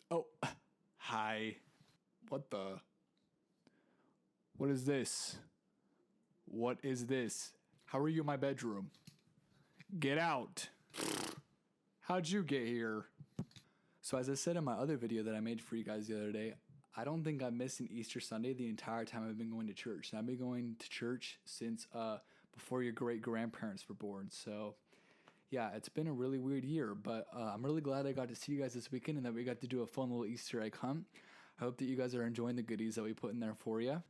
Oh, hi. What the? What is this? What is this? How are you in my bedroom? Get out. How'd you get here? So as I said in my other video that I made for you guys the other day, I don't think I missed an Easter Sunday the entire time I've been going to church. And I've been going to church since before your great grandparents were born. So yeah, it's been a really weird year, but I'm really glad I got to see you guys this weekend and that we got to do a fun little Easter egg hunt. I hope that you guys are enjoying the goodies that we put in there for you.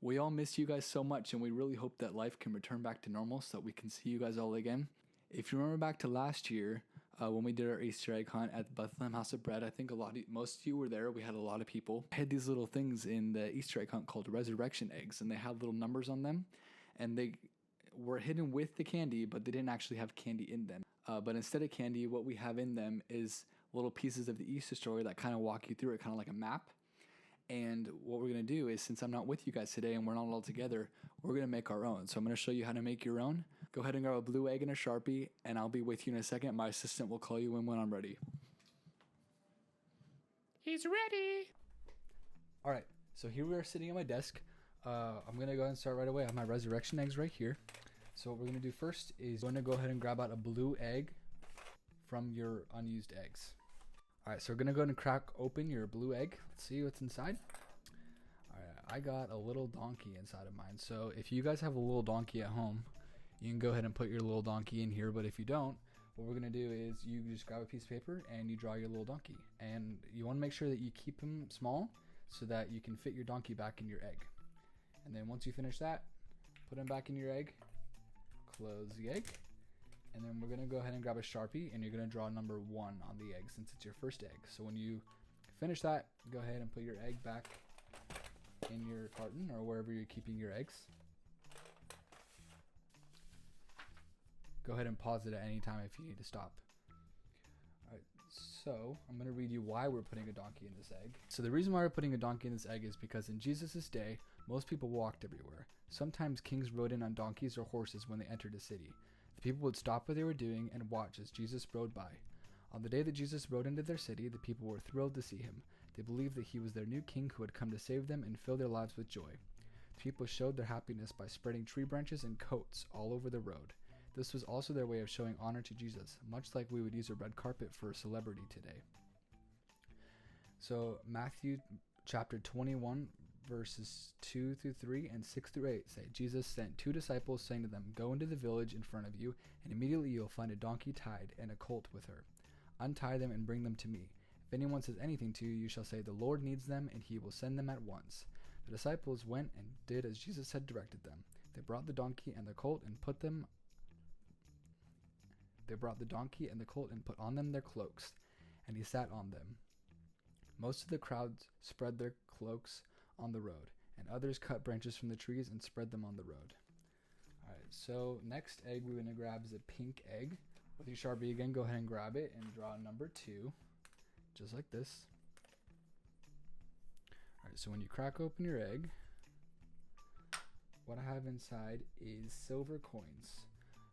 We all miss you guys so much, and we really hope that life can return back to normal so that we can see you guys all again. If you remember back to last year, when we did our Easter egg hunt at the Bethlehem House of Bread, I think most of you were there. We had a lot of people. I had these little things in the Easter egg hunt called resurrection eggs, and they had little numbers on them, and they were hidden with the candy, but they didn't actually have candy in them. But instead of candy, what we have in them is little pieces of the Easter story that kind of walk you through it, kind of like a map. And what we're going to do is, since I'm not with you guys today and we're not all together, we're going to make our own. So I'm going to show you how to make your own. Go ahead and grab a blue egg and a Sharpie, and I'll be with you in a second. My assistant will call you in when I'm ready. He's ready. All right, so here we are sitting at my desk. I'm going to go ahead and start right away. I have my resurrection eggs right here. So what we're going to do first is we're going to go ahead and grab out a blue egg from your unused eggs. All right, so we're going to go ahead and crack open your blue egg. Let's see what's inside. All right, I got a little donkey inside of mine. So if you guys have a little donkey at home, you can go ahead and put your little donkey in here. But if you don't, what we're going to do is you just grab a piece of paper and you draw your little donkey. And you want to make sure that you keep him small so that you can fit your donkey back in your egg. And then once you finish that, put him back in your egg, close the egg. And then we're going to go ahead and grab a Sharpie, and you're going to draw number 1 on the egg since it's your first egg. So when you finish that, go ahead and put your egg back in your carton or wherever you're keeping your eggs. Go ahead and pause it at any time if you need to stop. All right, so I'm going to read you why we're putting a donkey in this egg. So the reason why we're putting a donkey in this egg is because in Jesus' day, most people walked everywhere. Sometimes kings rode in on donkeys or horses when they entered a city. The people would stop what they were doing and watch as Jesus rode by. On the day that Jesus rode into their city, the people were thrilled to see him. They believed that he was their new king who had come to save them and fill their lives with joy. The people showed their happiness by spreading tree branches and coats all over the road. This was also their way of showing honor to Jesus, much like we would use a red carpet for a celebrity today. So Matthew chapter 21, verses 2 through 3 and 6 through 8 say, Jesus sent 2 disciples, saying to them, Go into the village in front of you, and immediately you'll find a donkey tied and a colt with her. Untie them and bring them to me. If anyone says anything to you, you shall say, The Lord needs them, and he will send them at once. The disciples went and did as Jesus had directed them. They brought the donkey and the colt and put on them their cloaks, and he sat on them. Most of the crowds spread their cloaks on the road, and others cut branches from the trees and spread them on the road. All right, so next egg we're going to grab is a pink egg. With your Sharpie again, go ahead and grab it and draw number 2, just like this. All right, so when you crack open your egg, what I have inside is silver coins.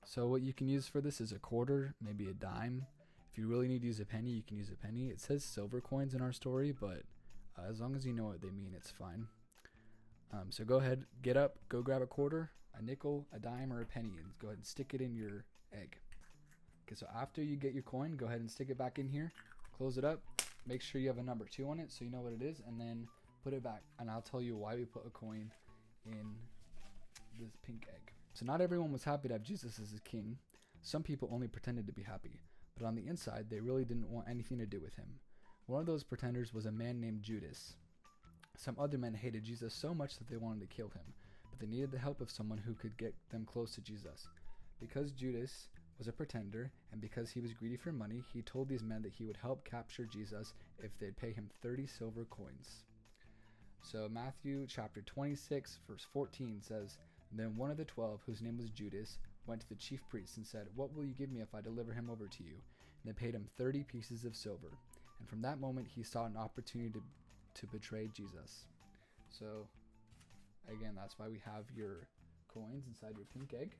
So what you can use for this is a quarter, maybe a dime. If you really need to use a penny, you can use a penny. It says silver coins in our story, but as long as you know what they mean, it's fine. So go ahead, get up, go grab a quarter, a nickel, a dime, or a penny, and go ahead and stick it in your egg. Okay, so after you get your coin, go ahead and stick it back in here, close it up, make sure you have a number 2 on it so you know what it is, and then put it back. And I'll tell you why we put a coin in this pink egg. So not everyone was happy to have Jesus as his king. Some people only pretended to be happy, but on the inside, they really didn't want anything to do with him. One of those pretenders was a man named Judas. Some other men hated Jesus so much that they wanted to kill him, but they needed the help of someone who could get them close to Jesus. Because Judas was a pretender, and because he was greedy for money, he told these men that he would help capture Jesus if they'd pay him 30 silver coins. So Matthew chapter 26, verse 14 says, Then one of the 12, whose name was Judas, went to the chief priests and said, What will you give me if I deliver him over to you? And they paid him 30 pieces of silver. And from that moment, he saw an opportunity to betray Jesus. So, again, that's why we have your coins inside your pink egg.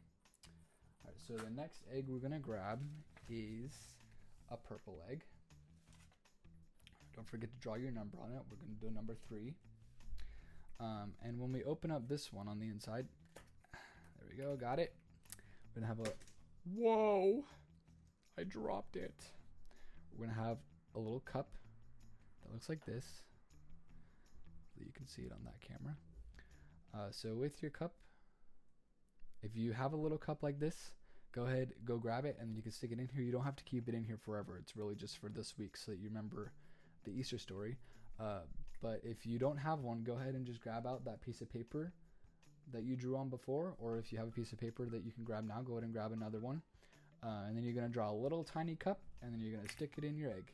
All right, so the next egg we're going to grab is a purple egg. Don't forget to draw your number on it. We're going to do number 3. And when we open up this one on the inside, there we go, got it. We're going to have a, whoa, I dropped it. We're going to have a little cup that looks like this. You can see it on that camera. So with your cup, if you have a little cup like this, go ahead, go grab it, and you can stick it in here. You don't have to keep it in here forever. It's really just for this week so that you remember the Easter story. But if you don't have one, go ahead and just grab out that piece of paper that you drew on before, or if you have a piece of paper that you can grab now, go ahead and grab another one. And then you're going to draw a little tiny cup, and then you're going to stick it in your egg.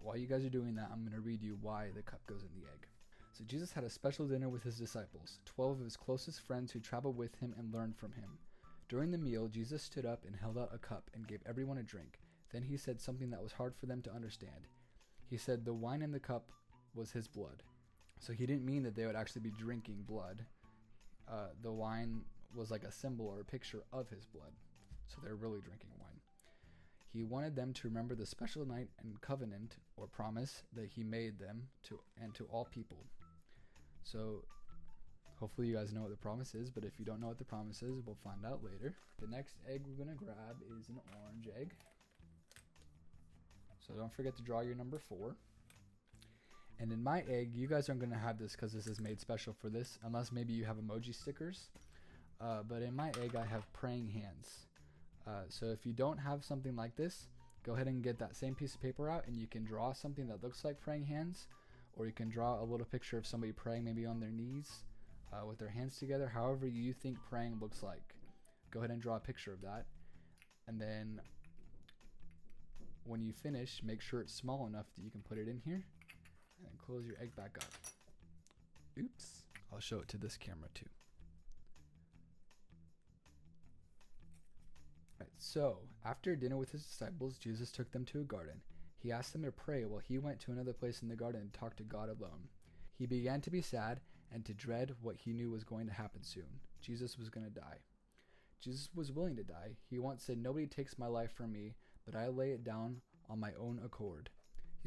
While you guys are doing that, I'm going to read you why the cup goes in the egg. So Jesus had a special dinner with his disciples, 12 of his closest friends who traveled with him and learned from him. During the meal, Jesus stood up and held out a cup and gave everyone a drink. Then he said something that was hard for them to understand. He said the wine in the cup was his blood. So he didn't mean that they would actually be drinking blood. The wine was like a symbol or a picture of his blood. So they're really drinking wine. He wanted them to remember the special night and covenant or promise that he made them to all people. So hopefully you guys know what the promise is, but if you don't know what the promise is, we'll find out later. The next egg we're going to grab is an orange egg. So don't forget to draw your number 4. And in my egg, you guys aren't going to have this because this is made special for this, unless maybe you have emoji stickers. But in my egg, I have praying hands. So if you don't have something like this, go ahead and get that same piece of paper out and you can draw something that looks like praying hands, or you can draw a little picture of somebody praying maybe on their knees with their hands together, however you think praying looks like. Go ahead and draw a picture of that. And then when you finish, make sure it's small enough that you can put it in here and then close your egg back up. Oops. I'll show it to this camera too. So, after dinner with his disciples, Jesus took them to a garden. He asked them to pray while he went to another place in the garden and talked to God alone. He began to be sad and to dread what he knew was going to happen soon. Jesus was going to die. Jesus was willing to die. He once said, "Nobody takes my life from me, but I lay it down on my own accord."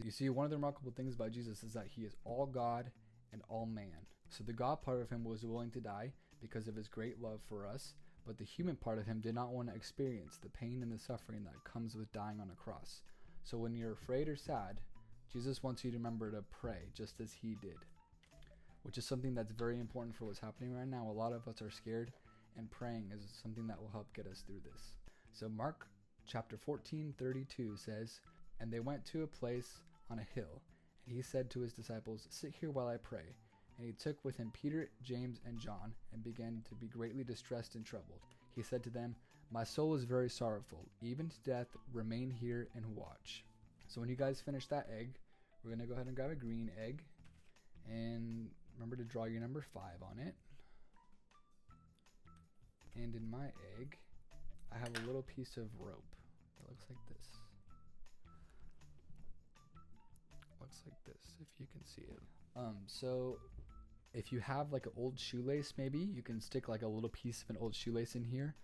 You see, one of the remarkable things about Jesus is that he is all God and all man. So the God part of him was willing to die because of his great love for us, but the human part of him did not want to experience the pain and the suffering that comes with dying on a cross. So when you're afraid or sad, Jesus wants you to remember to pray just as he did, which is something that's very important for what's happening right now. A lot of us are scared, and praying is something that will help get us through this. So Mark chapter 14:32 says, "And they went to a place on a hill, and he said to his disciples, 'Sit here while I pray.' And he took with him Peter, James, and John, and began to be greatly distressed and troubled. He said to them, 'My soul is very sorrowful, even to death. Remain here and watch.'" So when you guys finish that egg, we're going to go ahead and grab a green egg. And remember to draw your number 5 on it. And in my egg, I have a little piece of rope that looks like this. Looks like this, if you can see it. So if you have like an old shoelace, maybe you can stick like a little piece of an old shoelace in here.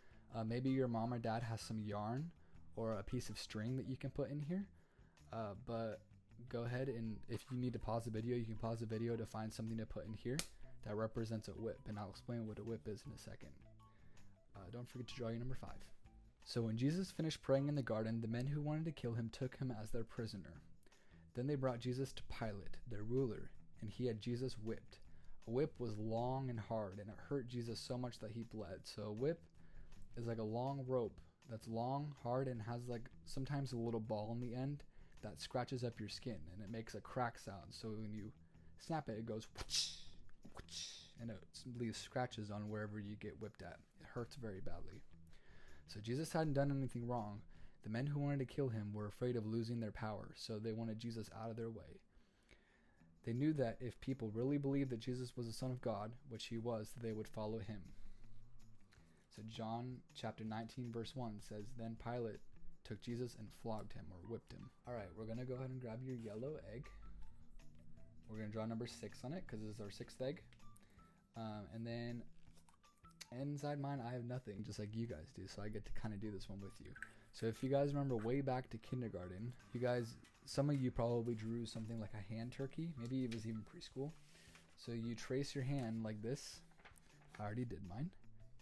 Maybe your mom or dad has some yarn or a piece of string that you can put in here. But go ahead, and if you need to pause the video, you can pause the video to find something to put in here that represents a whip, and I'll explain what a whip is in a second. Don't forget to draw your number 5. So when Jesus finished praying in the garden, the men who wanted to kill him took him as their prisoner. Then they brought Jesus to Pilate, their ruler, and he had Jesus whipped. A whip was long and hard, and it hurt Jesus so much that he bled. So a whip is like a long rope that's long, hard, and has like sometimes a little ball in the end that scratches up your skin, and it makes a crack sound. So when you snap it, it goes whoosh, whoosh, and it leaves scratches on wherever you get whipped at. It hurts very badly. So Jesus hadn't done anything wrong. The men who wanted to kill him were afraid of losing their power, so they wanted Jesus out of their way. They knew that if people really believed that Jesus was the Son of God, which he was, they would follow him. So John chapter 19 verse 1 says, "Then Pilate took Jesus and flogged him," or whipped him. Alright, we're going to go ahead and grab your yellow egg. We're going to draw number 6 on it because this is our 6th egg. And then inside mine I have nothing, just like you guys do, so I get to kind of do this one with you. So if you guys remember way back to kindergarten, some of you probably drew something like a hand turkey. Maybe it was even preschool. So you trace your hand like this. I already did mine.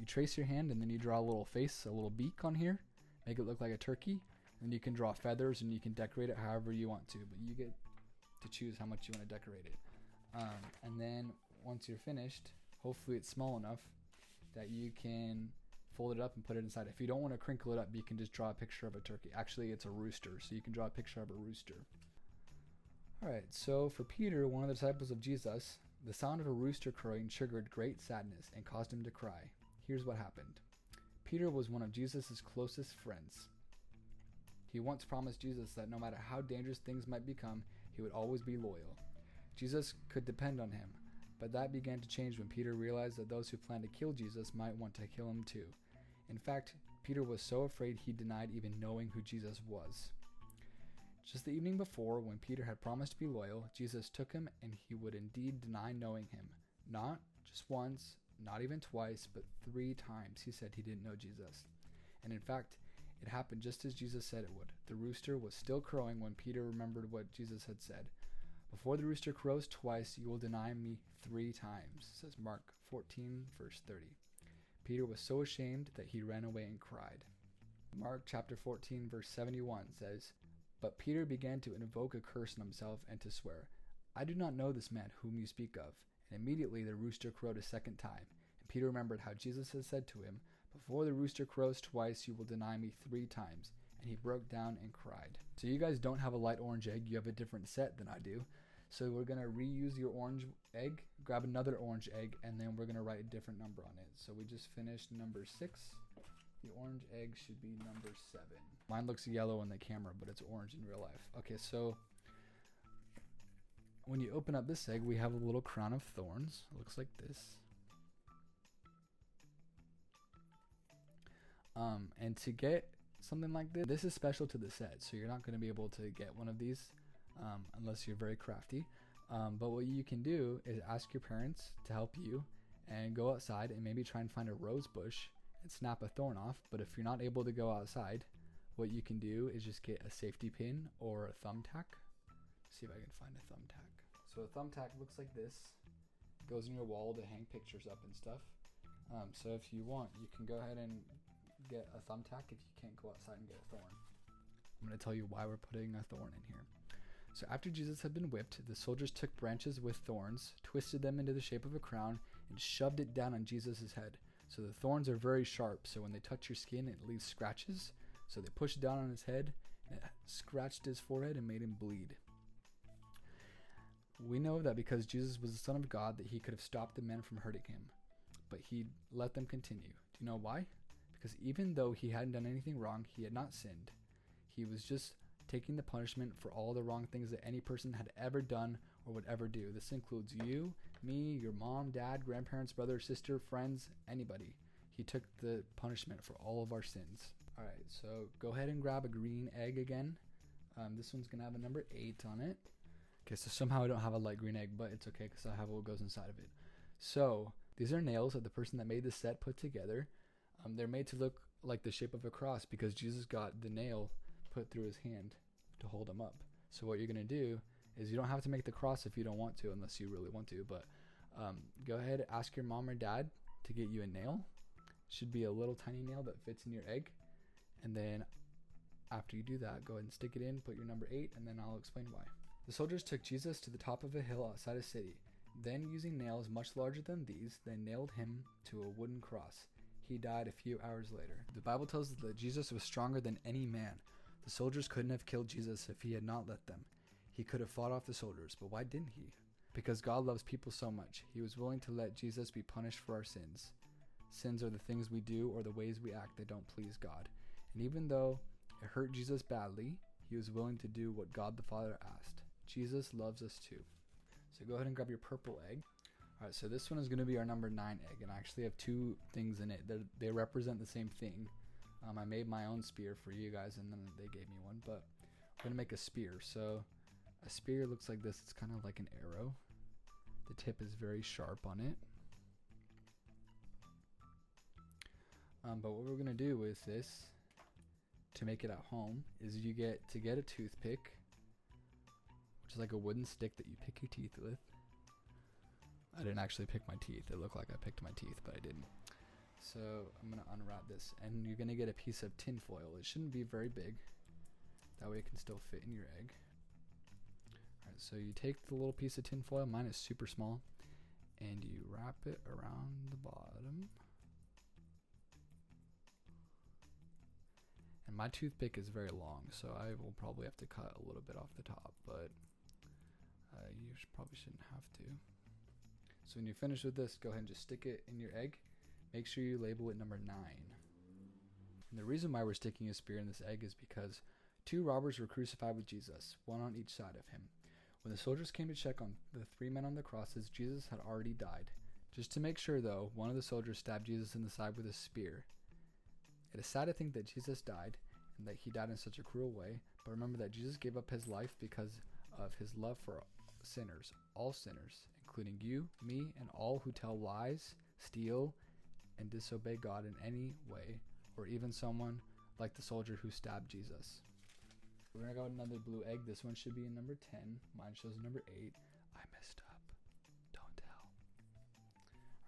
You trace your hand and then you draw a little face, a little beak on here. Make it look like a turkey. And you can draw feathers and you can decorate it however you want to. But you get to choose how much you want to decorate it. And then once you're finished, hopefully it's small enough that you can fold it up and put it inside. If you don't want to crinkle it up, you can just draw a picture of a turkey. Actually, it's a rooster, so you can draw a picture of a rooster. Alright, so for Peter, one of the disciples of Jesus, the sound of a rooster crowing triggered great sadness and caused him to cry. Here's what happened. Peter was one of Jesus' closest friends. He once promised Jesus that no matter how dangerous things might become, he would always be loyal. Jesus could depend on him, but that began to change when Peter realized that those who planned to kill Jesus might want to kill him too. In fact, Peter was so afraid he denied even knowing who Jesus was. Just the evening before, when Peter had promised to be loyal, Jesus took him and he would indeed deny knowing him. Not just once, not even twice, but 3 times he said he didn't know Jesus. And in fact, it happened just as Jesus said it would. The rooster was still crowing when Peter remembered what Jesus had said. Before the rooster crows twice, you will deny me 3 times, says Mark 14, verse 30. Peter was so ashamed that he ran away and cried. Mark chapter 14, verse 71 says, But Peter began to invoke a curse on himself and to swear, I do not know this man whom you speak of. And immediately the rooster crowed a second time. And Peter remembered how Jesus had said to him, Before the rooster crows twice, you will deny me 3 times. And he broke down and cried. So you guys don't have a light orange egg. You have a different set than I do. So we're going to reuse your orange egg, grab another orange egg, and then we're going to write a different number on it. So we just finished number 6. The orange egg should be number 7. Mine looks yellow on the camera, but it's orange in real life. Okay, so when you open up this egg, we have a little crown of thorns. It looks like this. And to get something like this is special to the set, so you're not going to be able to get one of these unless you're very crafty. But what you can do is ask your parents to help you and go outside and maybe try and find a rose bush and snap a thorn off. But if you're not able to go outside, what you can do is just get a safety pin or a thumbtack. See if I can find a thumbtack. So a thumbtack looks like this. It goes in your wall to hang pictures up and stuff. So if you want, you can go ahead and get a thumbtack if you can't go outside and get a thorn. I'm going to tell you why we're putting a thorn in here. So after Jesus had been whipped, the soldiers took branches with thorns, twisted them into the shape of a crown, and shoved it down on Jesus' head. So the thorns are very sharp, so when they touch your skin, it leaves scratches. So they pushed down on his head, and it scratched his forehead and made him bleed. We know that because Jesus was the Son of God, that he could have stopped the men from hurting him. But he let them continue. Do you know why? Because even though he hadn't done anything wrong, he had not sinned. He was just taking the punishment for all the wrong things that any person had ever done or would ever do. This includes you, me, your mom, dad, grandparents, brother, sister, friends, anybody. He took the punishment for all of our sins. Alright, so go ahead and grab a green egg again. This one's going to have a number 8 on it. Okay, so somehow I don't have a light green egg, but it's okay because I have what goes inside of it. So these are nails that the person that made this set put together. They're made to look like the shape of a cross because Jesus got the nail put through his hand to hold him up. So what you're going to do is you don't have to make the cross if you don't want to, unless you really want to, but go ahead, ask your mom or dad to get you a nail. It should be a little tiny nail that fits in your egg. And then after you do that, go ahead and stick it in, put your number 8, and then I'll explain why. The soldiers took Jesus to the top of a hill outside a city. Then, using nails much larger than these, they nailed him to a wooden cross. He died a few hours later. The Bible tells us that Jesus was stronger than any man. The soldiers couldn't have killed Jesus if he had not let them. He could have fought off the soldiers, but why didn't he? Because God loves people so much, he was willing to let Jesus be punished for our sins. Sins are the things we do or the ways we act that don't please God. And even though it hurt Jesus badly, he was willing to do what God the Father asked. Jesus loves us too. So go ahead and grab your purple egg. Alright, so this one is going to be our number 9 egg, and I actually have 2 things in it. They represent the same thing. I made my own spear for you guys, and then they gave me one, but I'm going to make a spear. So a spear looks like this. It's kind of like an arrow. The tip is very sharp on it. But what we're going to do with this to make it at home is you get a toothpick, which is like a wooden stick that you pick your teeth with. I didn't actually pick my teeth. It looked like I picked my teeth, but I didn't. So I'm going to unwrap this, and you're going to get a piece of tin foil. It shouldn't be very big. That way it can still fit in your egg. Alright, so you take the little piece of tin foil, mine is super small, and you wrap it around the bottom. And my toothpick is very long, so I will probably have to cut a little bit off the top, but you probably shouldn't have to. So when you're finished with this, go ahead and just stick it in your egg. Make sure you label it number 9. And the reason why we're sticking a spear in this egg is because 2 robbers were crucified with Jesus, one on each side of him. When the soldiers came to check on the 3 men on the crosses, Jesus had already died. Just to make sure, though, one of the soldiers stabbed Jesus in the side with a spear. It is sad to think that Jesus died, and that he died in such a cruel way, but remember that Jesus gave up his life because of his love for sinners, all sinners, including you, me, and all who tell lies, steal, and disobey God in any way, or even someone like the soldier who stabbed Jesus. We're gonna go with another blue egg. This one should be in number 10. Mine shows number 8. I messed up. Don't tell.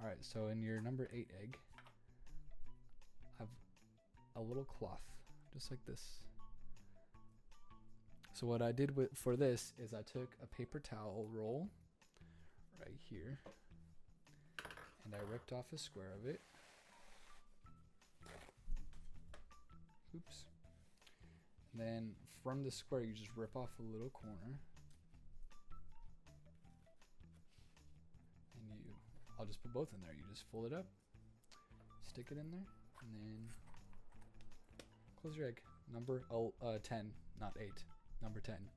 Alright, so in your number 8 egg, I have a little cloth, just like this. So what I did for this is I took a paper towel roll right here, and I ripped off a square of it. Oops. And then from the square, you just rip off a little corner. And I'll just put both in there. You just fold it up, stick it in there, and then close your egg. Number 10, not 8. Number 10.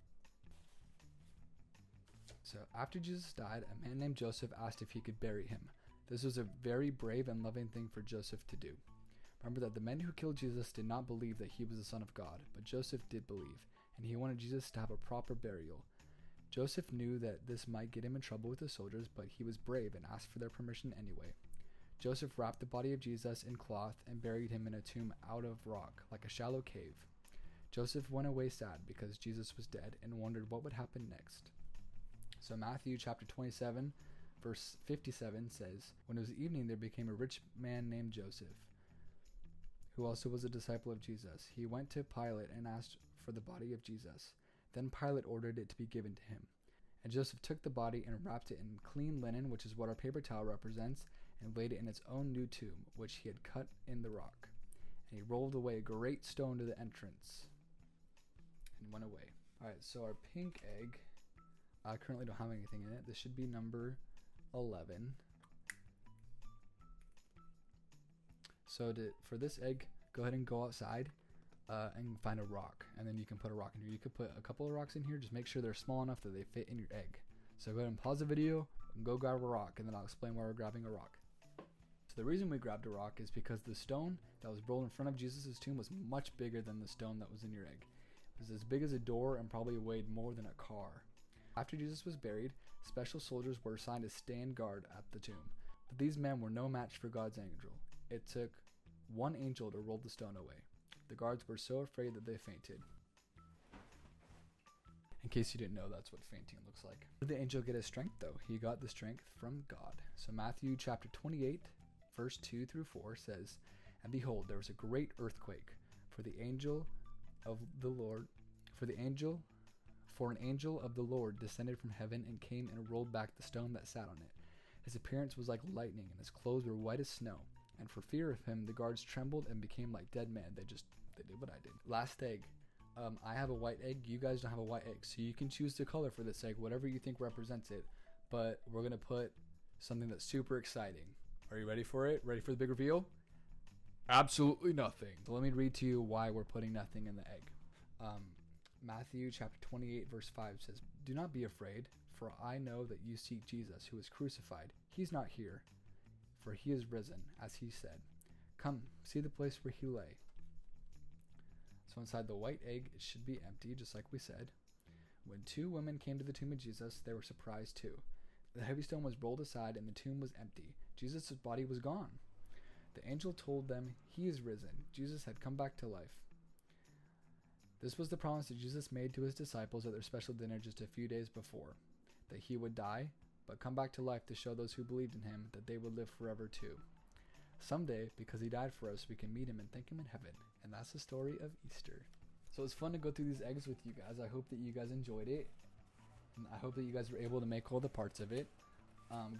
So after Jesus died, a man named Joseph asked if he could bury him. This was a very brave and loving thing for Joseph to do. Remember that the men who killed Jesus did not believe that he was the Son of God, but Joseph did believe, and he wanted Jesus to have a proper burial. Joseph knew that this might get him in trouble with the soldiers, but he was brave and asked for their permission anyway. Joseph wrapped the body of Jesus in cloth and buried him in a tomb out of rock, like a shallow cave. Joseph went away sad because Jesus was dead and wondered what would happen next. So Matthew chapter 27, verse 57 says, "When it was evening, there became a rich man named Joseph, who also was a disciple of Jesus. He went to Pilate and asked for the body of Jesus. Then Pilate ordered it to be given to him. And Joseph took the body and wrapped it in clean linen, which is what our paper towel represents, and laid it in its own new tomb, which he had cut in the rock. And he rolled away a great stone to the entrance and went away." Alright, so our pink egg, I currently don't have anything in it. This should be number 11. So for this egg, go ahead and go outside and find a rock, and then you can put a rock in here. You could put a couple of rocks in here. Just make sure they're small enough that they fit in your egg. So go ahead and pause the video and go grab a rock, and then I'll explain why we're grabbing a rock. So the reason we grabbed a rock is because the stone that was rolled in front of Jesus' tomb was much bigger than the stone that was in your egg. It was as big as a door and probably weighed more than a car. After Jesus was buried, special soldiers were assigned to stand guard at the tomb. But these men were no match for God's angel. It took one angel to roll the stone away. The guards were so afraid that they fainted. In case you didn't know, that's what fainting looks like. Where did the angel get his strength, though? He got the strength from God. So Matthew chapter 28, verse 2 through 4 says, "And behold, there was a great earthquake, for an angel of the Lord descended from heaven and came and rolled back the stone that sat on it. His appearance was like lightning, and his clothes were white as snow. And for fear of him, the guards trembled and became like dead men." They did what I did. Last egg. I have a white egg. You guys don't have a white egg. So you can choose the color for this egg, whatever you think represents it. But we're going to put something that's super exciting. Are you ready for it? Ready for the big reveal? Absolutely nothing. So let me read to you why we're putting nothing in the egg. Matthew chapter 28, verse 5 says, "Do not be afraid, for I know that you seek Jesus, who was crucified. He's not here, for he is risen, as he said. Come, see the place where he lay." So inside the white egg, it should be empty, just like we said. When 2 women came to the tomb of Jesus, they were surprised too. The heavy stone was rolled aside, and the tomb was empty. Jesus' body was gone. The angel told them he is risen. Jesus had come back to life. This was the promise that Jesus made to his disciples at their special dinner just a few days before, that he would die, but come back to life to show those who believed in him that they would live forever too. Someday, because he died for us, we can meet him and thank him in heaven. And that's the story of Easter. So it's fun to go through these eggs with you guys. I hope that you guys enjoyed it. And I hope that you guys were able to make all the parts of it.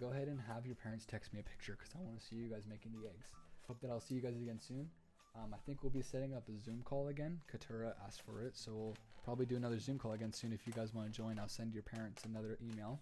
Go ahead and have your parents text me a picture because I want to see you guys making the eggs. Hope that I'll see you guys again soon. I think we'll be setting up a Zoom call again. Katura asked for it, so we'll probably do another Zoom call again soon. If you guys want to join, I'll send your parents another email.